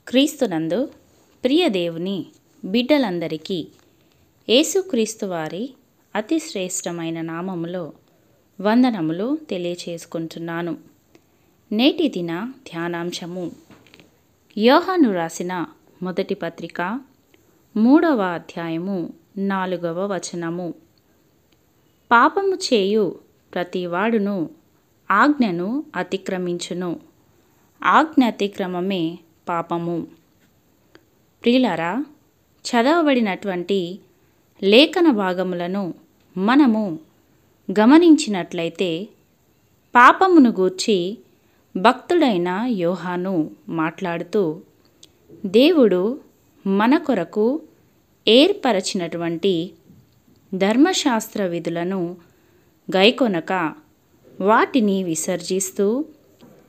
క్రీస్తునందు ప్రియ దేవుని బిడ్డలందరికీ యేసుక్రీస్తు వారి అతి శ్రేష్టమైన నామములో వందనములు తెలియచేసుకుంటున్నాను. నేటి దిన ధ్యానాంశము యోహాను రాసిన మొదటి పత్రిక 3వ అధ్యాయము 4వ వచనము. పాపము చేయు ప్రతివాడును ఆజ్ఞను అతిక్రమించును, ఆజ్ఞ అతిక్రమమే పాపము. ప్రియులారా, చదవబడినటువంటి లేఖన భాగములను మనము గమనించినట్లయితే పాపమును గూర్చి భక్తుడైన యోహాను మాట్లాడుతూ దేవుడు మన కొరకు ఏర్పరచినటువంటి ధర్మశాస్త్ర విధులను గైకొనక వాటిని విసర్జిస్తూ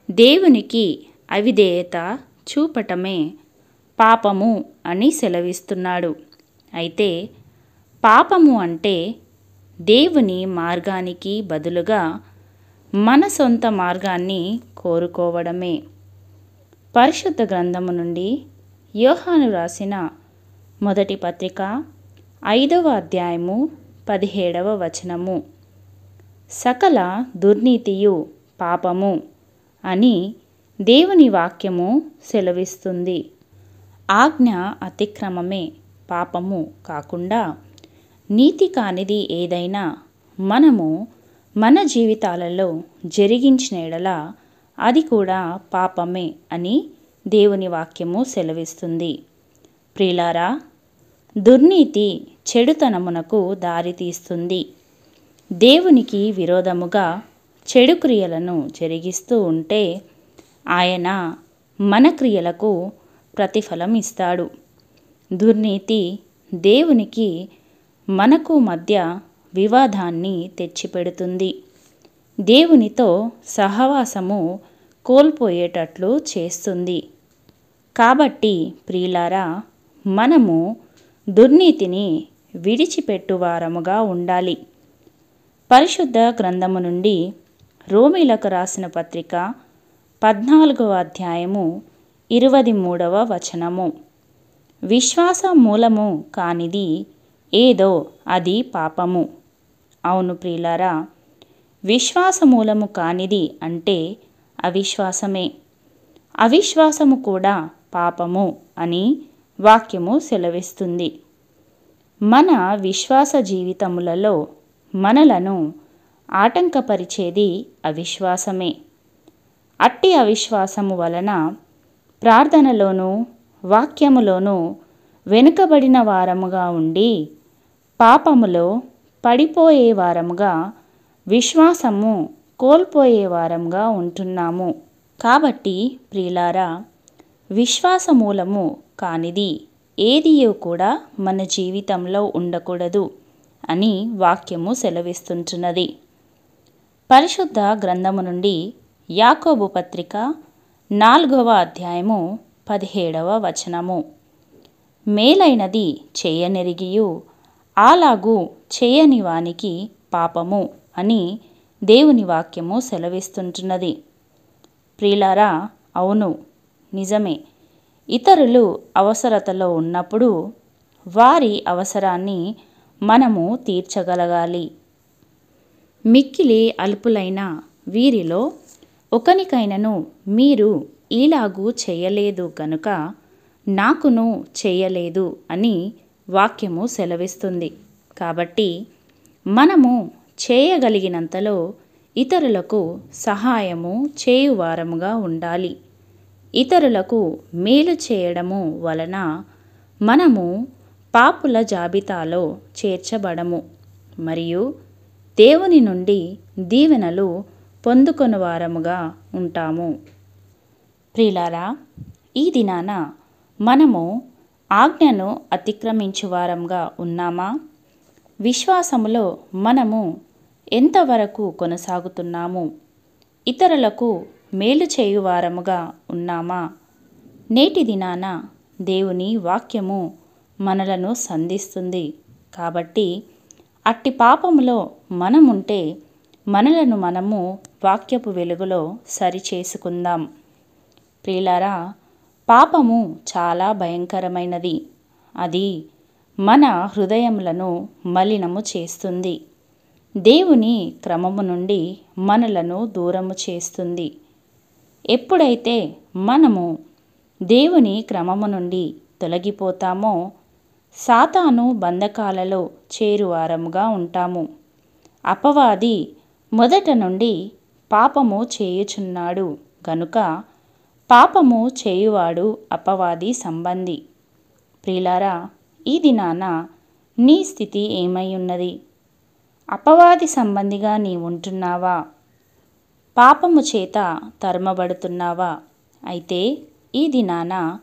దేవునికి అవిధేయత చూపటమే పాపము అని సెలవిస్తున్నాడు. అయితే పాపము అంటే దేవుని మార్గానికి బదులుగా మన సొంత మార్గాన్ని కోరుకోవడమే. పరిశుద్ధ గ్రంథము నుండి యోహాను రాసిన మొదటి పత్రిక 5వ అధ్యాయము 17వ వచనము. సకల దుర్నీతియు పాపము అని దేవుని వాక్యము సెలవిస్తుంది. ఆజ్ఞ అతిక్రమమే పాపము కాకుండా నీతి కానిది ఏదైనా మనము మన జీవితాలలో జరిగించిన యెడల అది కూడా పాపమే అని దేవుని వాక్యము సెలవిస్తుంది. ప్రియులారా, దుర్నీతి చెడుతనమునకు దారితీస్తుంది. దేవునికి విరోధముగా చెడు క్రియలను జరిగిస్తూ ఉంటే ఆయన మన క్రియలకు ప్రతిఫలం ఇస్తాడు. దుర్నీతి దేవునికి మనకు మధ్య వివాదాన్ని తెచ్చిపెడుతుంది. దేవునితో సహవాసము కోల్పోయేటట్లు చేస్తుంది. కాబట్టి ప్రియులారా, మనము దుర్నీతిని విడిచిపెట్టువారముగా ఉండాలి. పరిశుద్ధ గ్రంథము నుండి రోమీలకు రాసిన పత్రిక 14వ అధ్యాయము 23వ వచనము. విశ్వాస మూలము కానిది ఏదో అది పాపము. అవును ప్రియులారా, విశ్వాస మూలము కానిది అంటే అవిశ్వాసమే. అవిశ్వాసము కూడా పాపము అని వాక్యము సెలవిస్తుంది. మన విశ్వాస జీవితములలో మనలను ఆటంకపరిచేది అవిశ్వాసమే. అట్టి అవిశ్వాసము వలన ప్రార్థనలోనూ వాక్యములోనూ వెనుకబడిన వారముగా ఉండి పాపములో పడిపోయే వారముగా, విశ్వాసము కోల్పోయే వారముగా ఉంటున్నాము. కాబట్టి ప్రియులారా, విశ్వాస మూలము కానిది ఏదియో కూడా మన జీవితంలో ఉండకూడదు అని వాక్యము సెలవిస్తుంటున్నది. పరిశుద్ధ గ్రంథము నుండి యాకోబు పత్రిక 4వ అధ్యాయము 17వ వచనము. మేలైనది చేయనెరిగియు అలాగూ చేయని వానికి పాపము అని దేవుని వాక్యము సెలవిస్తుంటున్నది. ప్రియులారా, అవును, నిజమే. ఇతరులు అవసరతలో ఉన్నప్పుడు వారి అవసరాన్ని మనము తీర్చగలగాలి. మిక్కిలి అల్పులైన వీరిలో ఒకనికైనను మీరు ఈలాగూ చేయలేదు గనుక నాకును చేయలేదు అని వాక్యము సెలవిస్తుంది. కాబట్టి మనము చేయగలిగినంతలో ఇతరులకు సహాయము చేయువారముగా ఉండాలి. ఇతరులకు మేలు చేయడము వలన మనము పాపుల జాబితాలో చేర్చబడము మరియు దేవుని నుండి దీవెనలు పొందుకొని వారముగా ఉంటాము. ప్రియులారా, ఈ దినాన మనము ఆజ్ఞను అతిక్రమించు వారంగా ఉన్నామా? విశ్వాసములో మనము ఎంతవరకు కొనసాగుతున్నాము? ఇతరులకు మేలు చేయువారముగా ఉన్నామా? నేటి దినాన దేవుని వాక్యము మనలను సంధిస్తుంది. కాబట్టి అట్టి పాపములో మనముంటే మనలను మనము వాక్యపు వెలుగులో సరిచేసుకుందాం. ప్రియులారా, పాపము చాలా భయంకరమైనది. అది మన హృదయములను మలినము చేస్తుంది. దేవుని క్రమము నుండి మనలను దూరము చేస్తుంది. ఎప్పుడైతే మనము దేవుని క్రమము నుండి తొలగిపోతామో సాతాను బంధకాలలో చేరువారముగా ఉంటాము. అపవాది మొదట నుండి పాపము చేయుచున్నాడు గనుక పాపము చేయువాడు అపవాది సంబంధి. ప్రియులారా, ఈ దినాన నీ స్థితి ఏమై ఉన్నది? అపవాది సంబంధిగా నీ ఉంటున్నావా? పాపము చేత తరమబడుతున్నావా? అయితే ఈ దినాన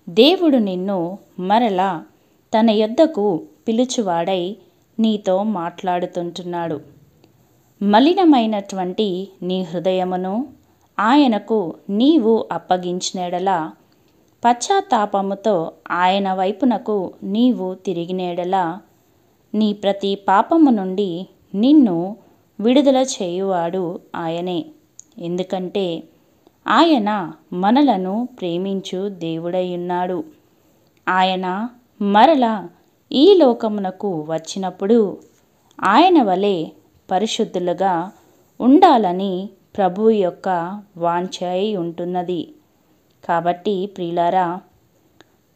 దేవుడు నిన్ను మరలా తన యొద్దకు పిలుచువాడై నీతో మాట్లాడుతుంటున్నాడు. మలినమైనటువంటి నీ హృదయమును ఆయనకు నీవు అప్పగించినెడల, పశ్చాత్తాపముతో ఆయన వైపునకు నీవు తిరిగినెడల, నీ ప్రతి పాపము నుండి నిన్ను విడుదల చేయువాడు ఆయనే. ఎందుకంటే ఆయన మనలను ప్రేమించు దేవుడై ఉన్నాడు. ఆయన మరలా ఈ లోకమునకు వచ్చినప్పుడు ఆయన వలె పరిశుద్ధులుగా ఉండాలని ప్రభువు యొక్క వాంఛ అయి ఉంటున్నది. కాబట్టి ప్రియులారా,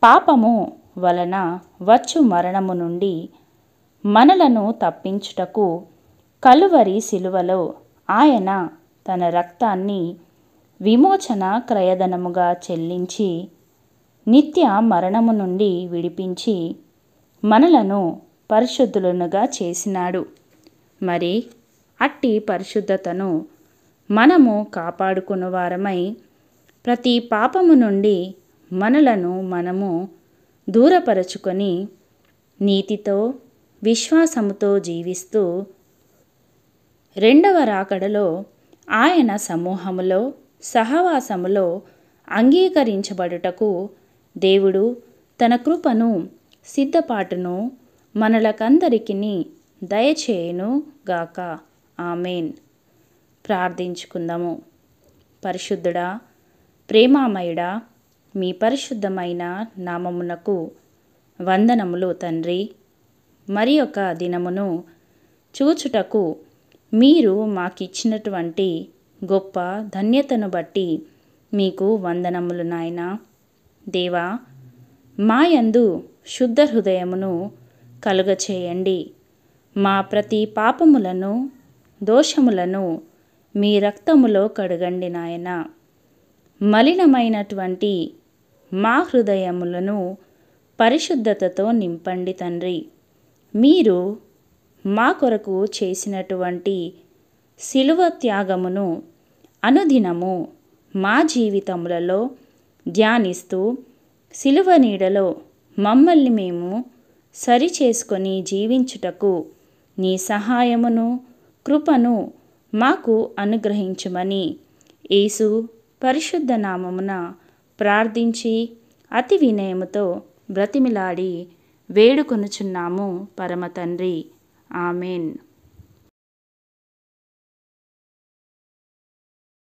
పాపము వలన వచ్చు మరణము నుండి మనలను తప్పించుటకు కలువరి శిలువలో ఆయన తన రక్తాన్ని విమోచన క్రయధనముగా చెల్లించి నిత్య మరణము నుండి విడిపించి మనలను పరిశుద్ధులనుగా చేసినాడు. మరి అట్టి పరిశుద్ధతను మనము కాపాడుకుని వారమై ప్రతి పాపము నుండి మనలను మనము దూరపరచుకొని నీతితో విశ్వాసముతో జీవిస్తూ రెండవ రాకడలో ఆయన సమూహములో సహవాసములో అంగీకరించబడుటకు దేవుడు తన కృపను సిద్ధపాటును మనలకందరికీ దయచేయును గాక. ఆమేన్. ప్రార్థించుకుందాము. పరిశుద్ధుడా, ప్రేమామయుడా, మీ పరిశుద్ధమైన నామమునకు వందనములు తండ్రి. మరి ఒక దినమును చూచుటకు మీరు మాకిచ్చినటువంటి గొప్ప ధన్యతను బట్టి మీకు వందనములు నాయనా. దేవా, మాయందు శుద్ధ హృదయమును కలుగచేయండి. మా ప్రతి పాపములను దోషములను మీ రక్తములో కడగండి నాయనా. మలినమైనటువంటి మా హృదయములను పరిశుద్ధతతో నింపండి తండ్రి. మీరు మా కొరకు చేసినటువంటి శిలువ త్యాగమును అనుదినము మా జీవితములలో ధ్యానిస్తూ శిలువ నీడలో మమ్మల్ని మేము సరిచేసుకొని జీవించుటకు నీ సహాయమును కృపను మాకు అనుగ్రహించుమని యేసు పరిశుద్ధ నామమున ప్రార్థించి అతి వినయముతో బ్రతిమిలాడి వేడుకొనుచున్నాము పరమ తండ్రి. ఆమెన్.